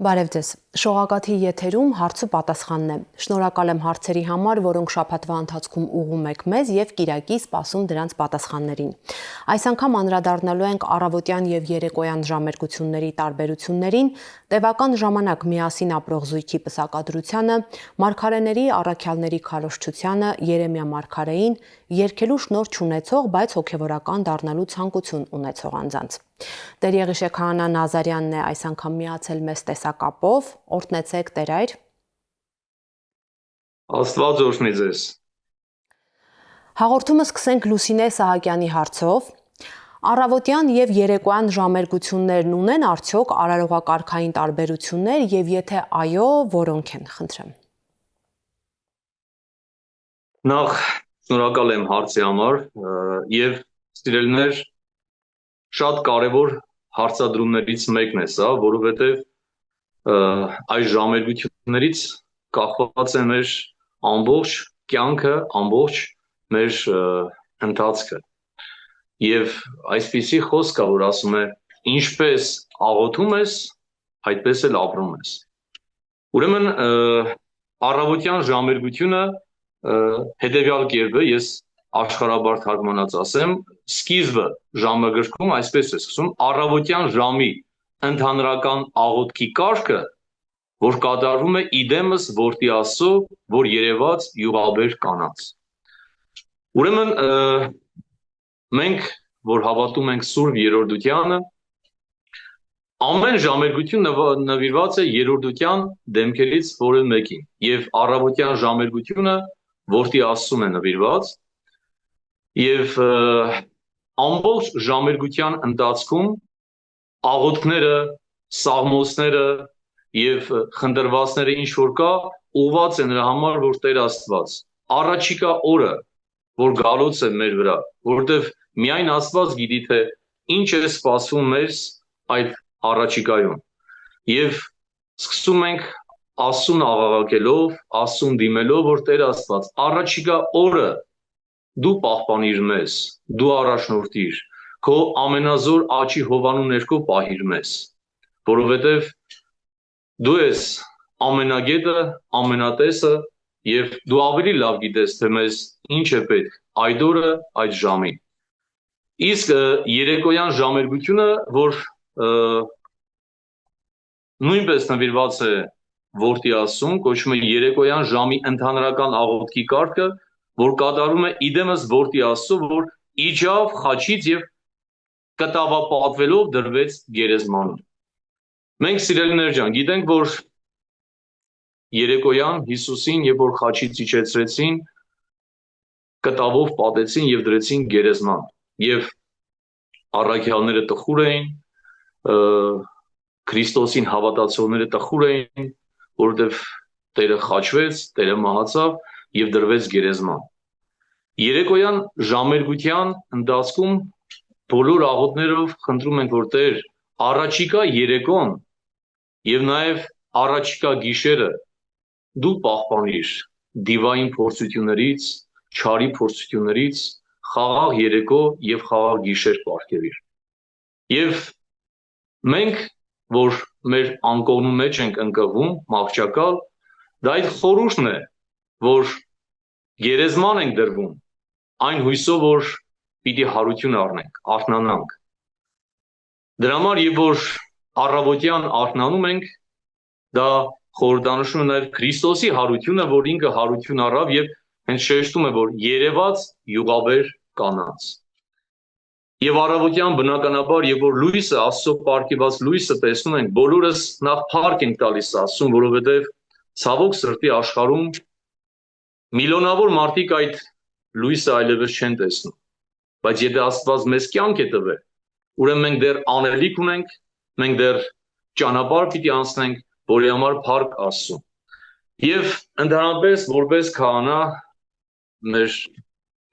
Բարև ձեզ։ Շողակաթի եթերում հարց ու պատասխանն է։ Շնորհակալ եմ հարցերի համար, որոնք շաբաթվա ընթացքում ուղղում եք մեզ եւ կիրակի սպասում դրանց պատասխաններին։ Այս անգամ անդրադառնալու ենք առավոտյան եւ երեկոյան ժամերգությունների տարբերություններին, տևական ժամանակ միասին ապրող զույգի պսակադրությանը, մարգարեների առաքյալների քարոզչությանը, Երեմիա մարգարեին, երգելու շնորհ չունեցող, բայց հոգեվորական դառնալու ցանկություն ունեցող անձանց։ Տեր Եղիշե Քահանա Նազարյանն է այս անգամ միացել մեզ տեսակապով, օրհնեցեք Տեր այր։ Աստված օրհնի ձեզ։ Հաղորդումը սկսենք Լուսինե Սահակյանի հարցով։ Առավոտյան եւ երեկոյան ժամերգություններն ունեն արդյոք արարողակարգային տարբերություններ եւ եթե այո, որոնք են, խնդրեմ։ Նախ շնորհակալ եմ հարցի համար եւ սիրելիներ, շատ կարևոր հարցադրումներից մեկն է սա, որովհետեւ այս ժամերգություններից կախված է մեր ամբողջ կյանքը, ամբողջ մեր ընթացքը։ Եվ այսպիսի խոսք կա, որ ասում է, ինչպես աղոթում ես, այդպես էլ ապրում ես։ Ուրեմն առավոտյան ժամերգությունը հետևյալ կերպ է, ես աշխարհաբար թարգմանած ասեմ, սկիզբը ժամագրքում այսպես է սկսում, առավոտյան ժամի ընդհանրական աղոթքի կարգը, որ կատարվում է իդեմս որդի Աստծո, որ երևաց յուղաբեր կանանց։ Ուրեմն մենք, որ հավատում ենք Սուրբ Երրորդությանը, ամեն ժամերգություն նվիրված է երրորդության դեմքերից որևէ մեկին, եւ առավոտյան ժամերգությունը որդի Աստծուն է նվիրված, եւ ամբողջ ժամերգության ընթացքում աղոթքները, սաղմոսները եւ խնդրվածները ինչ որ կա, ուղղված է նրա համար, որ Տեր Աստված առաջիկա օրը, որ գալուց է մեր վրա, որովհետեւ միայն Աստված գիտի թե ինչ է սպասվում մեզ այդ առաջիկայում։ Եվ սկսում ենք Աստծուն աղաղակելով, Աստծուն դիմելով, որ Տեր Աստված առաջիկա օրը դու պահպանիր մեզ, դու առաջնորդիր, քո ամենազոր աչի հովանու ներքո պահիր մեզ, որովհետև դու ես ամենագետը, ամենատեսը եւ դու ավելի լավ գիտես թե մեզ ինչ է պետք այդ օրը, այդ ժամին։ Իսկ երեկոյան ժամերգությունը, որ նույնպես նվիրված է որդի Աստծուն, կոչվում է երեկոյան ժամի ընդհանրական աղոթքի կարգը, որ կատարում է իդեմս որդի Աստծո, որ իջավ խաչից եւ կտավապատվելով դրվեց գերեզմանում։ Մենք սիրելիներ ջան, գիտենք, որ երեկոյան Հիսուսին, երբ որ խաչից իջեցրեցին, կտավով պատեցին եւ դրեցին գերեզման։ Եվ առաքյալները տխուր էին, Քրիստոսին հավատացողները տխուր էին, որովհետեւ Տերը խաչվեց, Տերը մահացավ եւ դրվեց գերեզման։ Երեկոյան ժամերգության ընթացքում բոլոր աղոթներով խնդրում ենք, որ Տեր առաջիկա երեկոն եւ նաեւ առաջիկա գիշերը դու պահպանիր դիվային փորձություններից, չարի փորձություններից, խաղաղ երեկո եւ խաղաղ գիշեր պարգևիր։ Եվ մենք, որ մեր անկողնու մեջ ենք ընկղվում, մաղճակալ, դա այդ խորհուրդն է, որ գերեզման ենք դրվում, այն հույսով, որ պիտի հարություն առնենք, արթնանանք։ Դրա համար, երբ որ առավոտյան արթնանում ենք, դա խորհրդանշում է նաև Քրիստոսի հարությունը, որ ինքը հարություն առավ եւ հենց շեշտում է, որ երևաց յուղաբեր կանանց։ Եվ առավոտյան բնականաբար, երբ որ լույսը, Աստծո պարգևած լույսը տեսնում ենք, բոլորս նախ փառք ենք տալիս Աստծուն, որովհետեւ ցավոք սրտի աշխարհում միլիոնավոր մարդիկ այդ լույսը այլևս չեն տեսնում։ Բայց եթե Աստված մեզ կյանք է տվել, ուրեմն մենք դեռ անելիք ունենք, մենք դեռ ճանապարհ պիտի անցնենք, որի համար փառք Աստծուն։ Եվ ընդհանրապես որպես քահանա մեր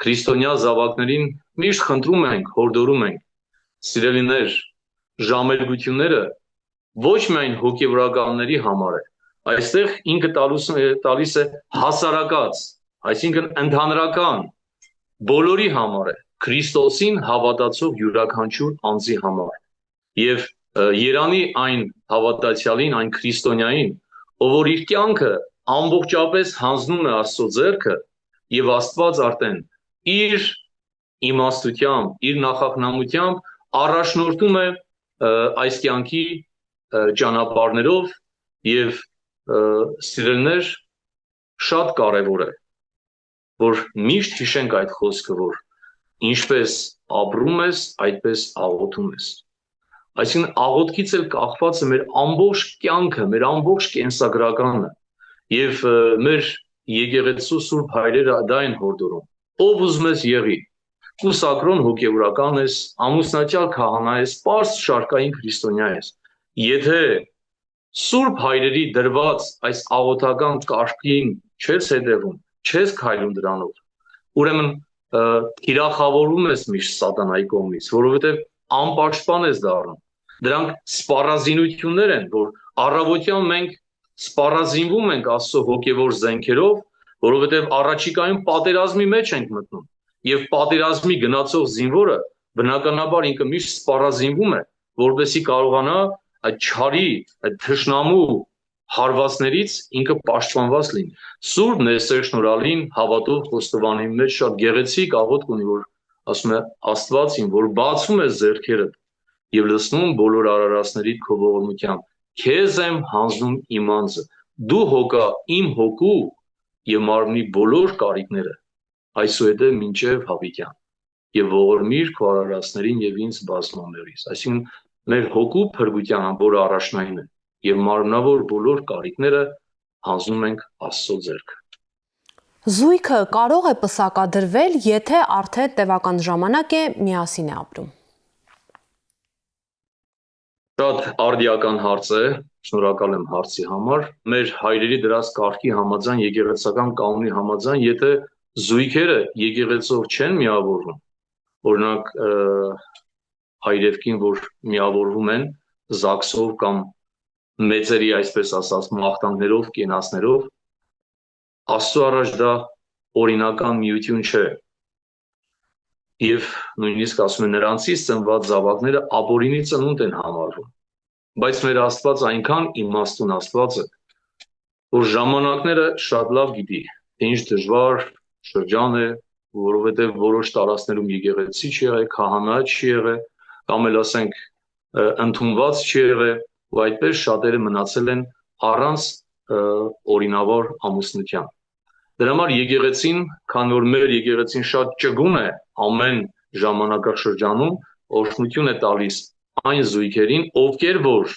քրիստոնյա զավակներին միշտ խնդրում ենք, հորդորում ենք, սիրելիներ, ժամերգությունները ոչ միայն հոգևորականների համար է, այստեղ ինքը տալիս է հասարակած, այսինքն ընդհանրական բոլորի համար է, Քրիստոսին հավատացող յուրաքանչյուր անձի համար։ Եվ Երանի այն հավատացյալին, այն քրիստոնյային, ով որ իր կյանքը ամբողջապես հանձնում է Աստծո ձեռքը, եւ Աստված արդեն իր իմաստությամբ, իր նախախնամությամբ առաջնորդում է այս կյանքի ճանապարհներով եւ սիրելներ, շատ կարեւոր է, որ միշտ հիշենք այդ խոսքը, որ ինչպես ապրում ես, այդպես աղոթում ես։ Այսինքն աղոթքից էլ կախված է մեր ամբողջ կյանքը, մեր ամբողջ կենսագրականը եւ մեր եկեղեցու սուրբ հայրերը դա են հորդորում։ Ով ուզում ես եղի, կուսակրոն հոգևորական ես, ամուսնացյալ քահանա ես, պարզ շարքային քրիստոնյա ես։ Եթե սուրբ հայրերի դրված այս աղոթական կարգին չես հետևում, չես քայլում դրանով, ուրեմն թիրախավորում ես միշտ սատանայի կողմից, որովհետև անպաշտպան ես դառնում։ Դրանք սպառազինություններ են, որ առավոտյան մենք սպառազինվում ենք Աստծո հոգևոր զենքերով, որովհետև առաջիկայում պատերազմի մեջ ենք մտնում։ Եվ պատերազմի գնացող զինվորը բնականաբար ինքը միշտ սպառազինվում է, որպեսզի կարողանա այդ չարի, այդ թշնամու հարվածներից ինքը պաշտպանված լինի։ Սուրբ Նեստեր Շնորհալին հավատով խոստովանի մեջ շատ գեղեցիկ աղոթք ունի, որ ասում է Աստված իմ, որ բացում է ձեռքերդ եւ լցնում բոլոր արարածներիդ քո ողորմությամբ, քեզ եմ հանձնում իմ անձը, դու հոգա իմ հոգու եւ մարմնի բոլոր կարիքները, այսուհետեւ մինչեւ հավիտյան եւ ողորմիր քո արարածներին եւ ինձ բազմամեղից։ Այսինքն մեր հոգու փրկության ամբողջ առաջնային է եւ մարմնավոր բոլոր կարիքները հանձնում ենք Աստծո ձեռքը։ Զույգը կարող է պսակադրվել, եթե արդեն տևական ժամանակ է միասին է ապրում։ Շատ արդիական հարց է, շնորհակալ եմ հարցի համար։ Մեր հայրերի դրած կարգի համաձայն, եկեղեցական կանոնի համաձայն, եթե զույգերը եկեղեցով չեն միավորվում, օրինակ հայրեվքին, որ միավորվում են ԶԱԳՍ-ով կամ մեծերի, այսպես ասած, մաղթանքներով, կենացներով, Աստծո առաջ դա օրինական միություն չէ։ Եվ նույնիսկ ասում են նրանցից ծնված զավակները ապօրինի ծնունդ են համարվում։ Բայց մեր Աստված այնքան իմաստուն Աստված է, որ ժամանակները շատ լավ գիտի, թե ինչ դժվար շրջան է, որովհետև որոշ տարածքներում եկեղեցի չի եղել, քահանա չի եղել, կամ էլ ասենք ընդունված չի եղել, ու այդպես շատերը մնացել են առանց օրինավոր ամուսնության։ Դրա համար եկեղեցին, քանի որ մեր եկեղեցին շատ ճկուն է ամեն ժամանակաշրջանում, օրհնություն է տալիս այն զույգերին, ովքեր որ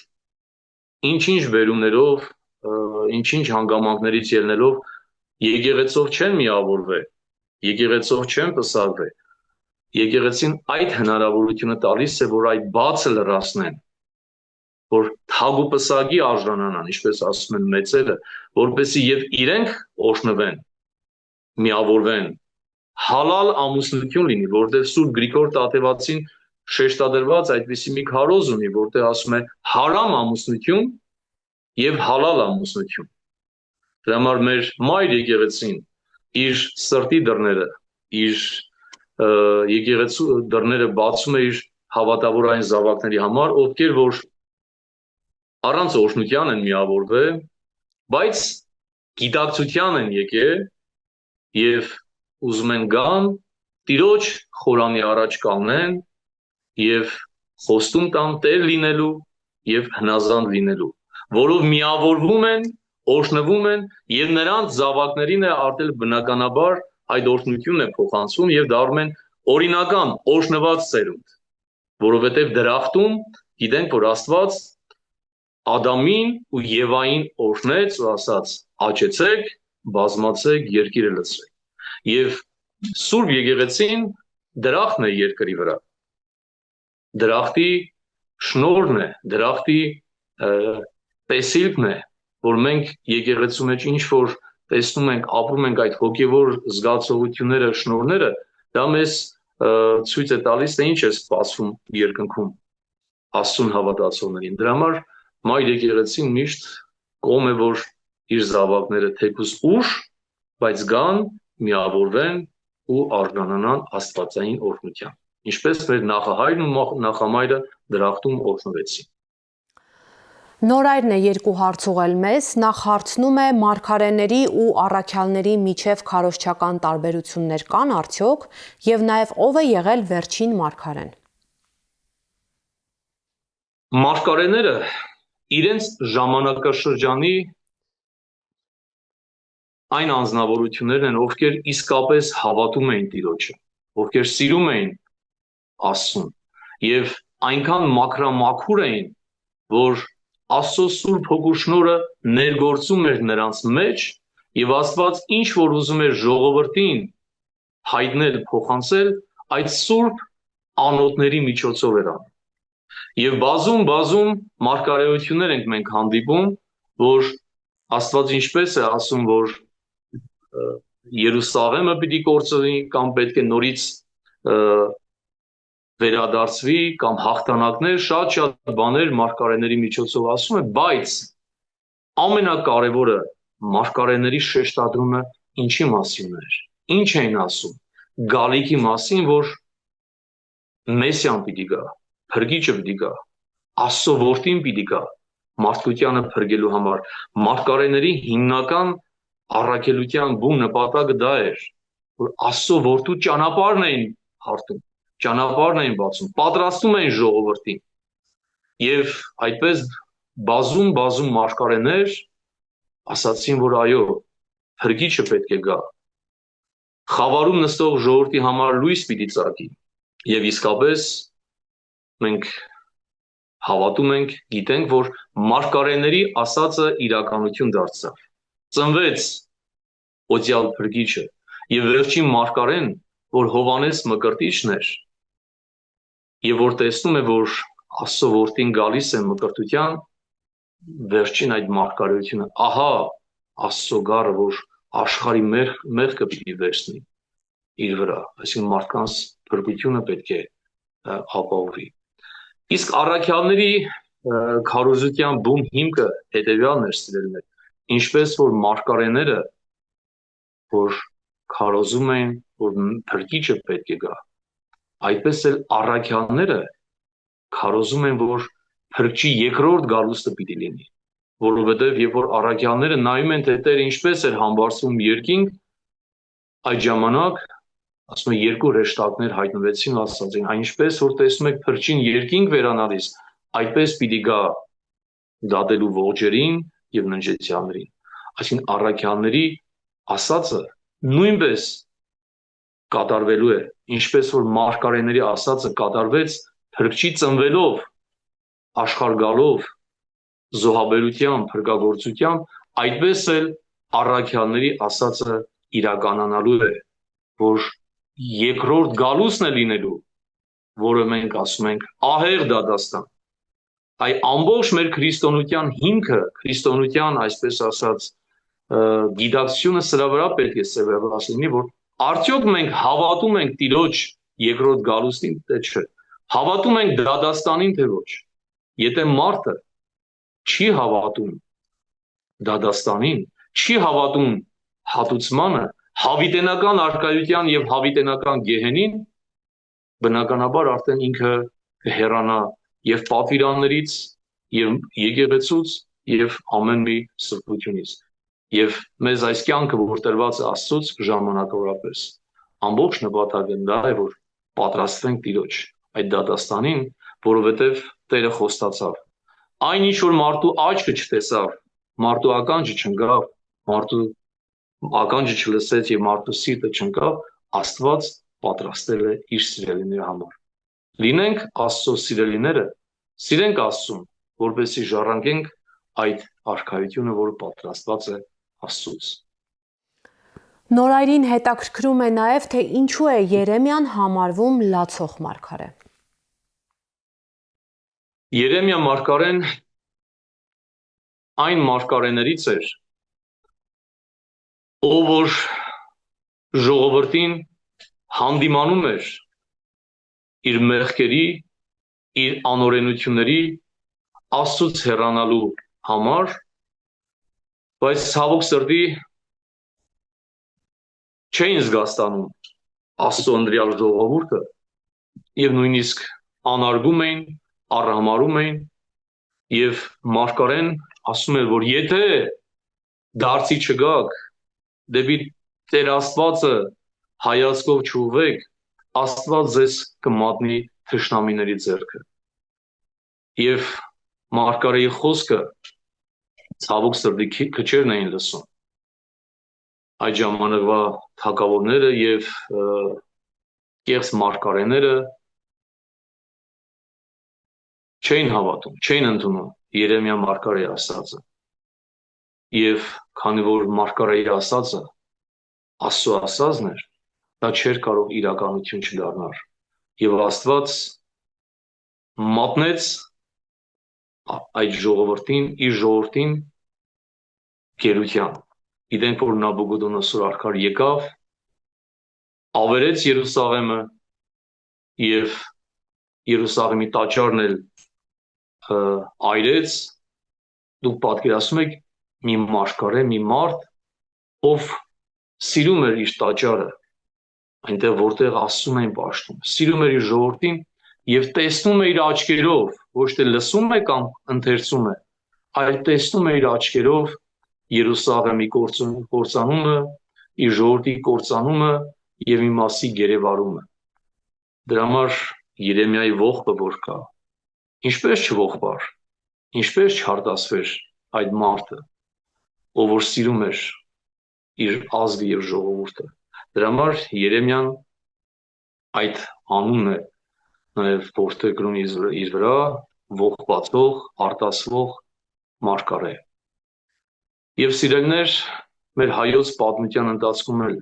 ինչ-ինչ բերումներով, ինչ-ինչ հանգամանքներից ելնելով եկեղեցով չեն միավորվել, եկեղեցով չեն պսակվել, եկեղեցին այդ հնարավորությունը տալիս է, որ այդ բացը լրացնեն, որ թագուպսակի արժանանան, ինչպես ասում են մեծերը, որպեսզի եւ իրենք օրհնվեն, միավորվեն, հալալ ամուսնություն լինի, որտեղ Սուրբ Գրիգոր Տատևացին շեշտադրված այդպիսի մի քարոզ ունի, որտեղ ասում է հարամ ամուսնություն եւ հալալ ամուսնություն։ Դրա համար մեր մայր եկեղեցին իր սրտի դռները, իր եկեղեցու դռները բացում է իր հավատավոր այն զավակների համար, ովքեր որ առանց օրհնության են միավորվել, բայց գիտակցության են եկել եւ ուզում են գան Տիրոջ խորանի առաջ կանգնեն եւ խոստում տան Տեր լինելու եւ հնազանդ լինելու, որով միավորվում են, օրհնվում են եւ նրանց զավակներին է արդեն բնականաբար այդ օրհնությունն է փոխանցում եւ դառնում են օրինական օրհնված ծերունդ, որովհետեւ դրախտում գիտենք, որ Աստված Ադամին ու Եվային օրհնեց ու ասաց. աճեցեք, բազմացեք, երկիրը լցրեք։ Եվ Սուրբ եկեղեցին դրախտն է երկրի վրա։ Դրախտի շնորհն է, դրախտի տեսիլքն է, որ մենք եկեղեցու մեջ ինչ որ տեսնում ենք, ապրում ենք այդ հոգևոր զգացողությունները, շնորհները, դա մեզ ցույց է տալիս, թե ինչ է սպասվում երկնքում Աստծուն հավատացողներին։ Դրա համար մայր եկեղեցին միշտ կողմ է, որ իր զավակները թեկուզ ուշ, բայց գան, միավորվեն ու արժանանան աստվածային օրհնության։ Ինչպես մեր նախահայրն ու նախամայրը դրախտում օրհնվեցին։ Նորայրն է երկու հարց ուղղել մեզ, նախ հարցնում է մարգարեների ու առաքյալների միջև քարոզչական տարբերություններ կան արդյոք, եւ նաեւ ով է եղել վերջին մարգարեն։ Մարգարեները իրենց ժամանակաշրջանի այն անձնավորություններն են, ովքեր իսկապես հավատում էին Տիրոջը, ովքեր սիրում էին Աստծուն եւ այնքան մաքրամաքուր էին, որ Աստծո Սուրբ Հոգու շնորհը ներգործում էր նրանց մեջ եւ Աստված ինչ որ ուզում էր ժողովրդին հայտնել, փոխանցել, այդ սուրբ անոթների միջոցով էր անում։ Եվ բազում մարգարեություններ ենք մենք հանդիպում, որ Աստված ինչպես է ասում, որ Երուսաղեմը պիտի կորցնի կամ պետք է նորից վերադարձվի կամ հաղթանակներ, շատ բաներ մարգարեների միջոցով ասում է, բայց ամենակարևորը մարգարեների շեշտադրումը ինչի մասին էր, ինչ էին ասում, գալիքի մասին, որ Մեսիան պիտի գա, փրկիչը պիտի գա, Աստծո որդին պիտի գա, մարդկությանը փրկելու համար, մարգարեների հիմնական առաքելության բուն նպատակը դա էր, որ Աստծո որդու ճանապարհն էին հարթում, ճանապարհն էին բացում, պատրաստում էին ժողովրդին։ Եվ այդպես բազում մարգարեներ ասացին, որ այո, փրկիչը պետք է գա։ Խավարում նստող ժողովրդի համար լույս պիտի ծագի։ Եվ իսկապես մենք հավատում ենք, գիտենք, որ մարգարեների ասածը իրականություն դարձավ։ Ծնվեց օծյալ փրկիչը եւ վերջին մարգարեն, որ Հովանես Մկրտիչն էր, եւ որ տեսնում է, որ Աստծո որդին գալիս է մկրտության, վերջին այդ մարգարեությունը, ահա Աստծո գառը, որ աշխարհի մեղքը պիտի վերցնի իր վրա, այսինքն մարդկանց փրկությունը պետք է ապահովի։ Իսկ առաքյալների քարոզության բուն հիմքը հետևյալն էր, սիրելիներ, ինչպես որ մարգարեները, որ քարոզում են, որ փրկիչը պետք է գա, այդպես էլ առաքյալները քարոզում են, որ փրկչի երկրորդ գալուստը պիտի լինի, որովհետև երբ որ առաքյալները նայում են, թե Տերը ինչպես էր համբարձվում երկինք, այդ ժամանակ ասում է երկու հրեշտակներ հայտնվեցին, ասացին, այնպես որ տեսնում եք փրկչին երկինք վերանալիս, այդպես պիտի գա դատելու ողջերին եւ ննջեցյալներին։ Այսինքն առաքյալների ասածը նույնպես կատարվելու է, ինչպես որ մարգարեների ասածը կատարվեց փրկչի ծնվելով, աշխարհ գալով, զոհաբերությամբ, փրկagorցությամբ, այդպես էլ առաքյալների ասածը իրականանալու է, որ երկրորդ գալուստն է լինելու, որը մենք ասում ենք ահեղ դատաստան։ Այ ամբողջ մեր քրիստոնեության հիմքը, քրիստոնեության, այսպես ասած, գիտակցությունը սրա վրա պետք է սևեռված լինի, որ արդյոք մենք հավատում ենք Տիրոջ երկրորդ գալուստին, թե չէ։ Հավատում ենք դատաստանին, թե ոչ։ Եթե մարդը չի հավատում դատաստանին, չի հավատում հատուցմանը, հավիտենական առկայության եւ հավիտենական գեհենին, բնականաբար արդեն ինքը կհեռանա եւ պատվիրաններից եւ եկեղեցուց եւ ամեն մի սրբությունից։ Եվ մեզ այս կյանքը, որ տրված է Աստծուց ժամանակավորապես, ամբողջ նպատակը դա է, որ պատրաստվենք Տիրոջ այդ դատաստանին, որովհետեւ Տերը խոստացավ։ Այն ինչ որ մարդու աչքը չտեսավ, մարդու ականջը չընկավ, մարդու ականջը չլսեց եւ մարդու սիրտը չընկավ, Աստված պատրաստել է իր սիրելիների համար։ Լինենք Աստծո սիրելիները, սիրենք Աստծուն, որպեսզի ժառանգենք այդ արքայությունը, որը պատրաստված է Աստծուց։ Նորայրին հետաքրքրում է նաև, թե ինչու է Երեմիան համարվում լացող մարգարե։ Երեմիա մարգարեն այն մարգարեներից էր, ով որ ժողովրդին հանդիմանում էր իր մեղքերի, իր անօրենությունների, Աստծուց հեռանալու համար, բայց ցավոք սրտի չէին զգաստանում Աստծո ընտրյալ ժողովուրդը եւ նույնիսկ անարգում էին, առհամարում էին Եվ Մարգարեն ասում է, որ եթե դարձի չգաք, դեպի Տեր Աստվածը հայացքով չուղղեք, Աստված ձեզ կմատնի թշնամիների ձեռքը։ Եվ Մարգարեի խոսքը ցավոք սրտի քչերն էին լսում։ Այդ ժամանակվա թագավորները եւ կեղծ մարգարեները չէին հավատում, չէին ընդունում Երեմիա մարգարեի ասածը։ Եվ քանի որ մարգարեի ասածը Աստծո ասածն էր, դա չէր կարող իրականություն չդառնալ։ Եվ Աստված մատնեց այդ ժողովրդին, իր ժողովրդին գերության։ Գիտենք, որ Նաբուգոդոնոսոր արքան եկավ, ավերեց Երուսաղեմը եւ Երուսաղեմի տաճարն էլ այրեց։ Դուք պատկերացնում եք մի մարգարե, մի մարդ, ով սիրում էր իր տաճարը, այնտեղ որտեղ Աստծուն էին պաշտում, սիրում էր իր ժողովրդին եւ տեսնում է իր աչքերով, ոչ թե լսում է կամ ընթերցում է, այլ տեսնում է իր աչքերով Երուսաղեմի կործանումը, իր ժողովրդի կործանումը եւ իմասի գերեվարումը։ Դրա համար Երեմիայի ողբը որ կա, ինչպես չողբար, ինչպես չհարտասվեր այդ մարդը, ով որ սիրում էր իր ազգը եւ ժողովուրդը։ Դրա համար Երեմիան այդ անունն է նաեւ որտեղ գրում իր վրա ողբացող, արտասվող մարգարե։ Եվ սիրելիներ, մեր հայոց պատմության ընթացքում էլ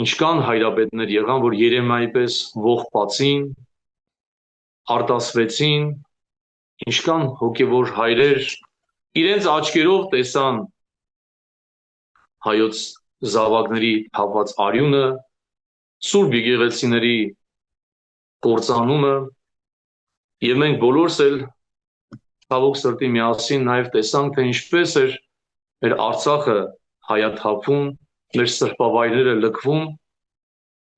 ինչքան հայրապետներ եղան, որ Երեմիայի պես ողբացին, արտասվեցին, ինչքան հոգևոր հայրեր իրենց աչքերով տեսան հայոց զավակների թափված արյունը, սուրբ եկեղեցիների կործանումը, եւ մենք բոլորս էլ ցավոք սրտի միասին նաեւ տեսանք, թե ինչպես էր մեր Արցախը հայաթափվում, մեր սրբավայրերը լքվում,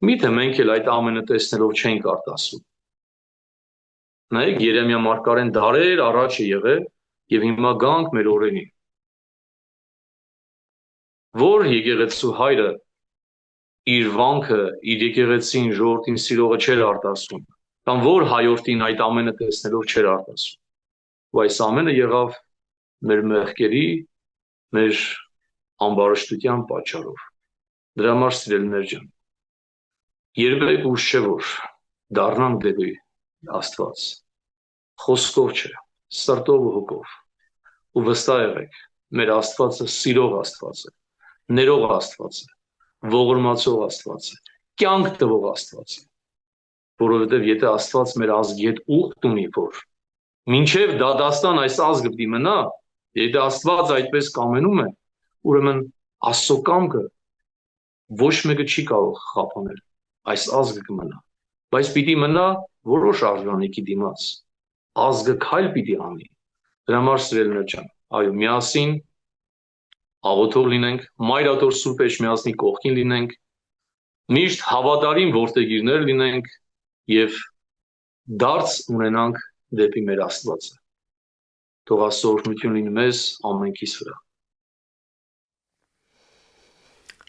միթե մենք էլ այդ ամենը տեսնելով չենք արտասում։ Նայեք, Երեմիա մարգարեն դարեր առաջ է եղել եւ հիմա գանք մեր օրերին։ Որ եկեղեցու հայրը իր վանքը, իր եկեղեցին, ժողովրդին սիրողը չէր արտասում, կամ որ հայորդին այդ ամենը տեսնելով չէր արտասում։ Ու այս ամենը եղավ մեր մեղքերի, մեր ամբարշտության պատճառով։ Դրա համար սիրելիներ ջան, երբեք ուշ չէ որ դառնանք դեպի Աստված, խոսքով չէ, սրտով ու հոգով, ու վստահ եղեք, մեր Աստվածը սիրող Աստված է, ներող Աստված է, ողորմացող Աստված է, կյանք տվող Աստված է, որովհետև եթե Աստված մեր ազգի հետ ուխտ ունի, որ մինչև դադաստան այս ազգը պիտի մնա, եթե Աստված այդպես կամենում է, ուրեմն Աստծո կամքը ոչ մեկը չի կարող խափանել, այս ազգը կմնա, բայց պիտի մնա որոշ արժանիքի դիմաց, ազգը քայլ պիտի անի։ Դրա համար սիրելիներ ջան, այո, միասին աղոթող լինենք, Մայրաթոր Սուրբ Էջմիածնի կողքին լինենք, միշտ հավատարիմ որդեգիրներ լինենք եւ դարձ ունենանք դեպի մեր Աստվածը։ Թող Աստծո օրհնություն լինի մեզ ամենքիս վրա։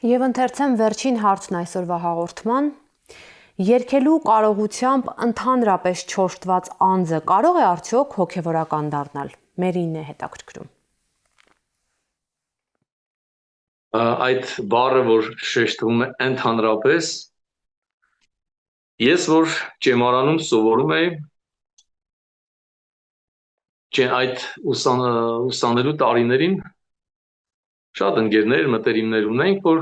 Եվ ընթերցեմ վերջին հարցն այսօրվա հաղորդման։ Երգելու կարողությամբ ընդհանրապես չորթված անձը կարող է արդյոք հոգևորական դառնալ։ Մերինն է հետաքրքրում։ Այդ բառը, որ շեշտվում է ընդհանրապես, ես որ ճեմարանում սովորում էի, այդ ուսանելու տարիներին շատ ընկերներ, մտերիմներ ունենք, որ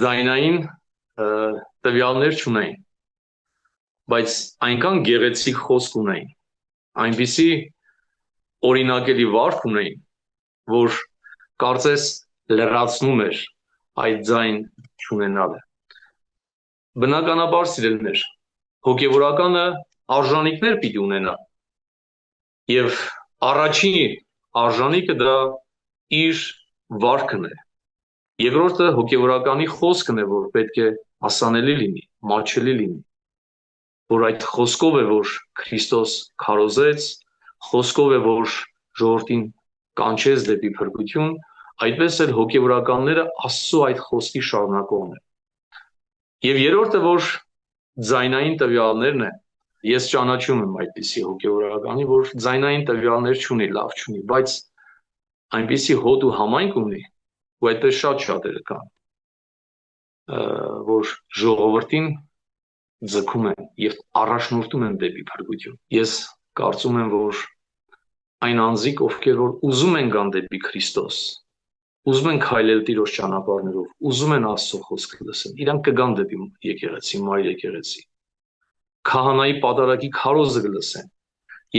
ձայնային տվյալներ չունեին, բայց այնքան գեղեցիկ խոսք ունեին, այնպիսի օրինակելի վարք ունեին, որ կարծես լրացնում էր այդ ձայն չունենալը։ Բնականաբար սիրելիներ, հոգևորականը արժանիքներ պիտի ունենա, եւ առաջին արժանիքը դա իր վարքն է։ Երկրորդը հոգևորականի խոսքն է, որ պետք է հասանելի լինի, մատչելի լինի։ որ այդ խոսքով է, որ Քրիստոս քարոզեց, խոսքով է, որ ժողովրդին կանչեց դեպի փրկություն, այդպես էլ հոգևորականները Աստծո այդ խոսքի շարունակողն են։ Եվ երրորդը, որ ձայնային տվյալներն են, ես ճանաչում եմ այդպիսի հոգևորականի, որ ձայնային տվյալներ չունի, լավ չունի, բայց այնպիսի հոտ ու համայնք ունի, ու այդպես շատերը կան, որ ժողովրդին ձգում են եւ առաջնորդում են դեպի փրկություն։ Ես կարծում եմ, որ այն անձիկ, ովքեր որ ուզում են գան դեպի Քրիստոս, ուզում են քայլել Տիրոջ ճանապարհներով, ուզում են Աստծո խոսքը լսել, իրանք կգան դեպի եկեղեցի, մայր եկեղեցի։ Քահանայի պատարագի քարոզը կլսեն։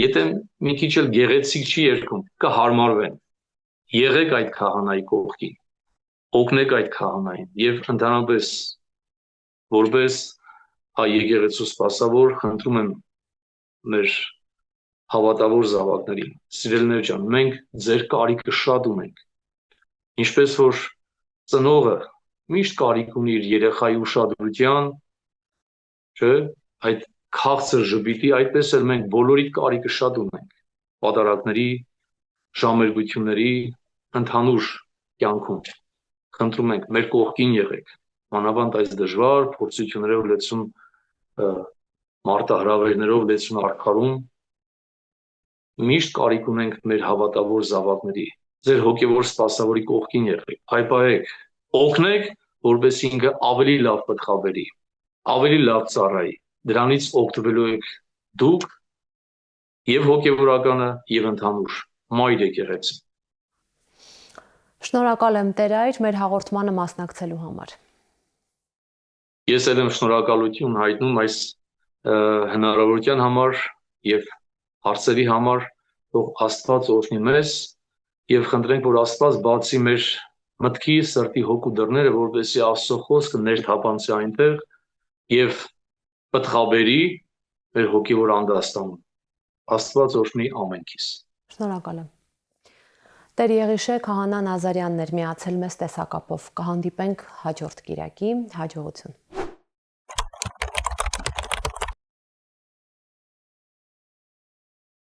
Եթե մի քիչ էլ գեղեցիկ չի երգում, կհարմարվեն։ Եղեք այդ քահանայի կողքին, օգնեք այդ քահանային եւ ընդհանրապես որպես եկեղեցու սպասավոր խնդրում եմ մեր հավատավոր զավակներին, սիրելիներ ջան, մենք ձեր կարիքը շատ ունենք։ Ինչպես որ ծնողը միշտ կարիք ունի իր երեխայի ուշադրության, չէ՞, այդ քաղցր ժպիտի, այդպես էլ մենք բոլորիդ կարիքը շատ ունենք պատարագների, ժամերգությունների, ընդհանուր կյանքում։ Խնդրում ենք, մեր կողքին եղեք, մանավանդ այս դժվար փորձություններով լեցուն մարտահրավերներով լեցուն արքարում, միշտ կարիք ունենք մեր հավատավոր զավակների, ձեր հոգևոր սպասավորի կողքին եղեք, փայփայեք, օգնեք, որպեսզի ինքը ավելի լավ պտղաբերի, ավելի լավ ծառայի, դրանից օգտվելու եք դուք եւ հոգևորականը եւ ընդհանուր մայր եկեղեցին։ Շնորհակալ եմ Տեր այր մեր հաղորդմանը մասնակցելու համար։ Ես էլ եմ շնորհակալություն հայտնում այս հնարավորության համար եւ հարցերի համար, թող Աստված օրհնի մեզ եւ խնդրենք, որ Աստված բացի մեր մտքի, սրտի, հոգու դռները, որպեսզի Աստծո խոսքը ներթափանցի այնտեղ եւ պտղաբերի մեր հոգևոր անդաստանում։ Աստված օրհնի ամենքիս։ Շնորհակալ եմ։ Տեր Եղիշե Քահանա Նազարյանն էր միացել մեզ տեսակապով։ Կհանդիպենք հաջորդ կիրակի, հաջողություն։